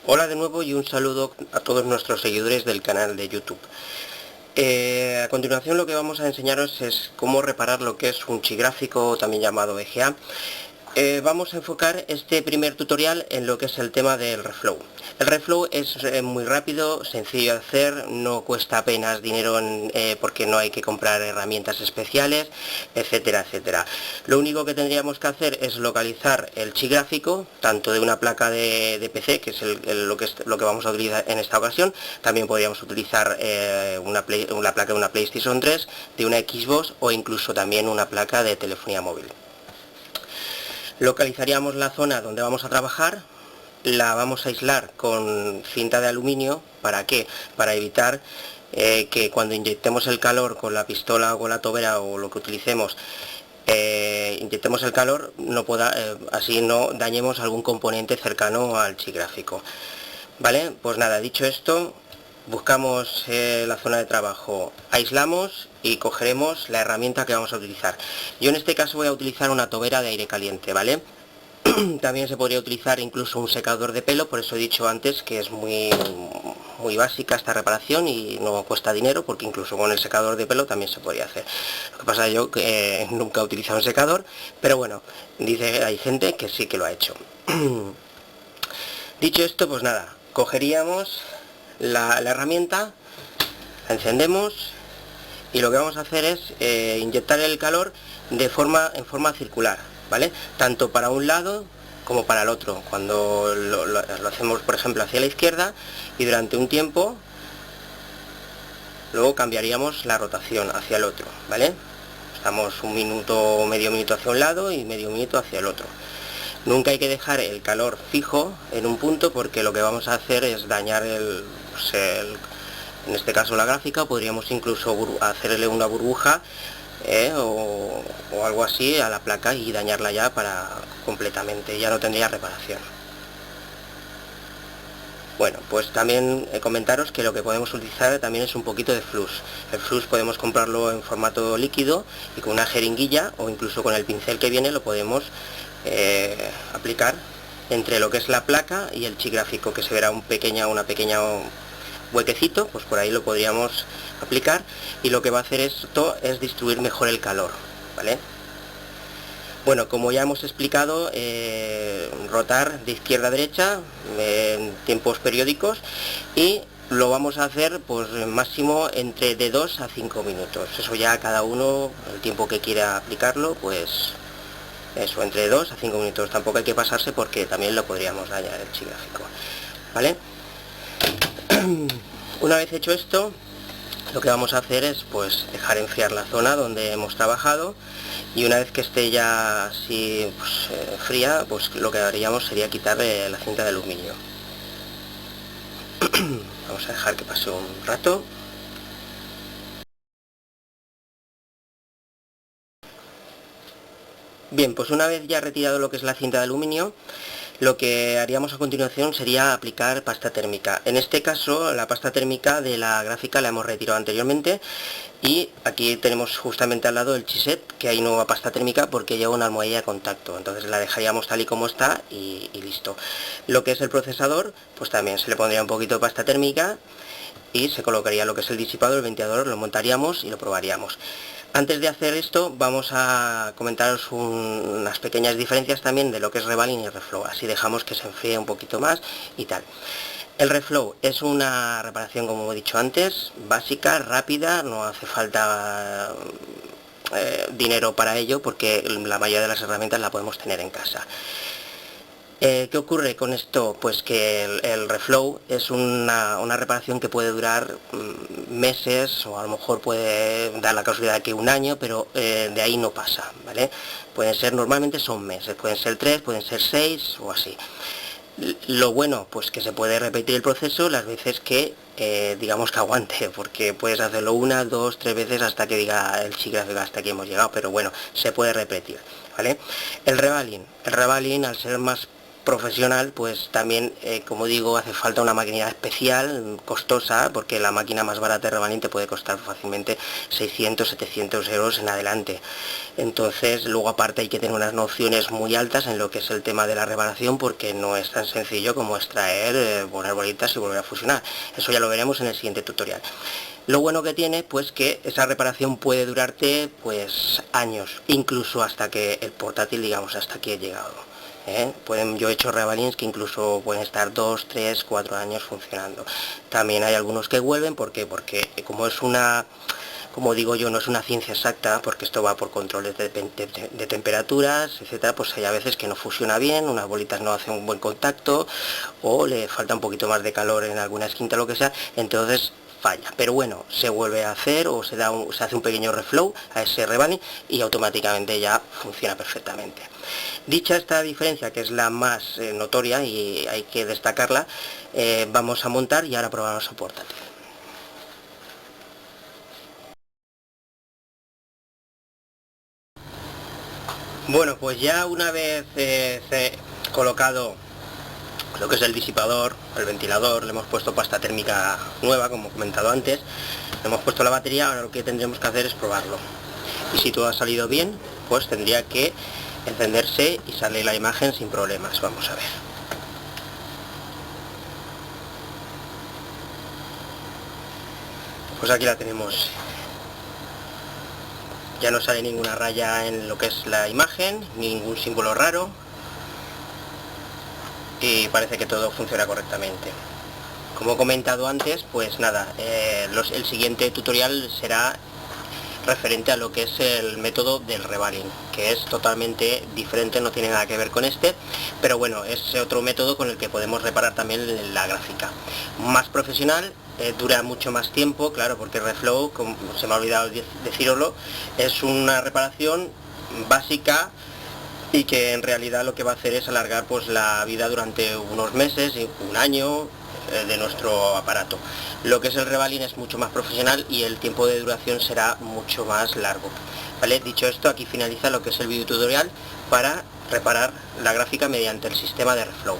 Hola de nuevo y un saludo a todos nuestros seguidores del canal de YouTube. A continuación lo que vamos a enseñaros es cómo reparar lo que es un chigráfico, también llamado VGA. Vamos a enfocar este primer tutorial en lo que es el tema del reflow. El reflow es muy rápido, sencillo de hacer, no cuesta apenas dinero porque no hay que comprar herramientas especiales, etcétera, etcétera. Lo único que tendríamos que hacer es localizar el chigráfico, tanto de una placa de PC, que es lo que vamos a utilizar en esta ocasión. También podríamos utilizar una placa de una PlayStation 3, de una Xbox o incluso también una placa de telefonía móvil. Localizaríamos la zona donde vamos a trabajar, la vamos a aislar con cinta de aluminio. ¿Para qué? Para evitar que cuando inyectemos el calor con la pistola o con la tobera o lo que utilicemos, inyectemos el calor, así no dañemos algún componente cercano al chigráfico. Vale, pues nada, dicho esto, buscamos la zona de trabajo, aislamos y cogeremos la herramienta que vamos a utilizar. Yo en este caso voy a utilizar una tobera de aire caliente, ¿vale? También se podría utilizar incluso un secador de pelo, por eso he dicho antes que es muy básica esta reparación y no cuesta dinero, porque incluso con el secador de pelo también se podría hacer. Lo que pasa es yo que nunca he utilizado un secador, pero bueno, hay gente que sí que lo ha hecho. Dicho esto, pues nada, cogeríamos la herramienta, la encendemos y lo que vamos a hacer es inyectar el calor en forma circular, ¿vale? Tanto para un lado como para el otro. Cuando lo hacemos, por ejemplo, hacia la izquierda, y durante un tiempo luego cambiaríamos la rotación hacia el otro, ¿vale? Estamos un minuto, medio minuto hacia un lado y medio minuto hacia el otro. Nunca hay que dejar el calor fijo en un punto, porque lo que vamos a hacer es dañar en este caso la gráfica. Podríamos incluso hacerle una burbuja o algo así a la placa y dañarla ya completamente, ya no tendría reparación. Bueno, pues también comentaros que lo que podemos utilizar también es un poquito de flux. El flux podemos comprarlo en formato líquido y con una jeringuilla o incluso con el pincel que viene lo podemos aplicar entre lo que es la placa y el chigráfico, que se verá una pequeña huequecito, pues por ahí lo podríamos aplicar, y lo que va a hacer esto es distribuir mejor el calor, ¿vale? Bueno, como ya hemos explicado, rotar de izquierda a derecha en tiempos periódicos, y lo vamos a hacer pues máximo entre de 2 a 5 minutos. Eso ya cada uno, el tiempo que quiera aplicarlo, pues eso, entre 2 a 5 minutos. Tampoco hay que pasarse porque también lo podríamos dañar el chigráfico, ¿vale? Una vez hecho esto, lo que vamos a hacer es pues dejar enfriar la zona donde hemos trabajado, y una vez que esté ya así fría, pues lo que haríamos sería quitarle la cinta de aluminio. Vamos a dejar que pase un rato. Bien, pues una vez ya retirado lo que es la cinta de aluminio, lo que haríamos a continuación sería aplicar pasta térmica. En este caso, la pasta térmica de la gráfica la hemos retirado anteriormente, y aquí tenemos justamente al lado el chipset, que ahí no va pasta térmica porque lleva una almohadilla de contacto, entonces la dejaríamos tal y como está y listo. Lo que es el procesador, pues también se le pondría un poquito de pasta térmica y se colocaría lo que es el disipador, el ventilador, lo montaríamos y lo probaríamos. Antes de hacer esto, vamos a comentaros unas pequeñas diferencias también de lo que es revaling y reflow, así dejamos que se enfríe un poquito más y tal. El reflow es una reparación, como he dicho antes, básica, rápida, no hace falta dinero para ello, porque la mayoría de las herramientas la podemos tener en casa. ¿Qué ocurre con esto? Pues que el reflow es una reparación que puede durar meses, o a lo mejor puede dar la casualidad de que un año, pero de ahí no pasa, ¿vale? Normalmente son meses, pueden ser 3, pueden ser 6 o así. Lo bueno, pues que se puede repetir el proceso las veces que digamos que aguante, porque puedes hacerlo 1, 2, 3 veces hasta que diga el chigráfico hasta aquí hemos llegado, pero bueno, se puede repetir, ¿vale? El revaling al ser más profesional, pues también, como digo, hace falta una maquinaria especial, costosa, porque la máquina más barata de Revalin te puede costar fácilmente 600, 700 euros en adelante. Entonces, luego aparte hay que tener unas nociones muy altas en lo que es el tema de la reparación, porque no es tan sencillo como extraer, poner bolitas y volver a fusionar. Eso ya lo veremos en el siguiente tutorial. Lo bueno que tiene, pues que esa reparación puede durarte pues años, incluso hasta que el portátil, digamos, hasta aquí he llegado. Yo he hecho Revalins que incluso pueden estar 2, 3, 4 años funcionando. También hay algunos que vuelven, ¿por qué? Porque como es una, como digo yo, no es una ciencia exacta, porque esto va por controles de temperaturas, etcétera, pues hay a veces que no fusiona bien, unas bolitas no hacen un buen contacto, o le falta un poquito más de calor en alguna esquina, lo que sea, entonces falla. Pero bueno, se vuelve a hacer o se hace un pequeño reflow a ese Revalin y automáticamente ya funciona perfectamente. Dicha esta diferencia, que es la más notoria y hay que destacarla, vamos a montar y ahora probamos el portátil. Bueno, pues ya una vez colocado lo que es el disipador, el ventilador, le hemos puesto pasta térmica nueva, como he comentado antes, le hemos puesto la batería, ahora lo que tendremos que hacer es probarlo. Y si todo ha salido bien, pues tendría que encenderse y sale la imagen sin problemas. Vamos a ver. Pues aquí la tenemos. Ya no sale ninguna raya en lo que es la imagen, ningún símbolo raro. Y parece que todo funciona correctamente. Como he comentado antes, pues nada, el siguiente tutorial será referente a lo que es el método del Revalin, que es totalmente diferente, no tiene nada que ver con este, pero bueno, es otro método con el que podemos reparar también la gráfica. Más profesional, dura mucho más tiempo, claro, porque Reflow, como se me ha olvidado deciroslo, es una reparación básica y que en realidad lo que va a hacer es alargar pues la vida durante unos meses, un año, de nuestro aparato. Lo que es el Revalin es mucho más profesional y el tiempo de duración será mucho más largo. ¿Vale? Dicho esto, aquí finaliza lo que es el video tutorial para reparar la gráfica mediante el sistema de Reflow.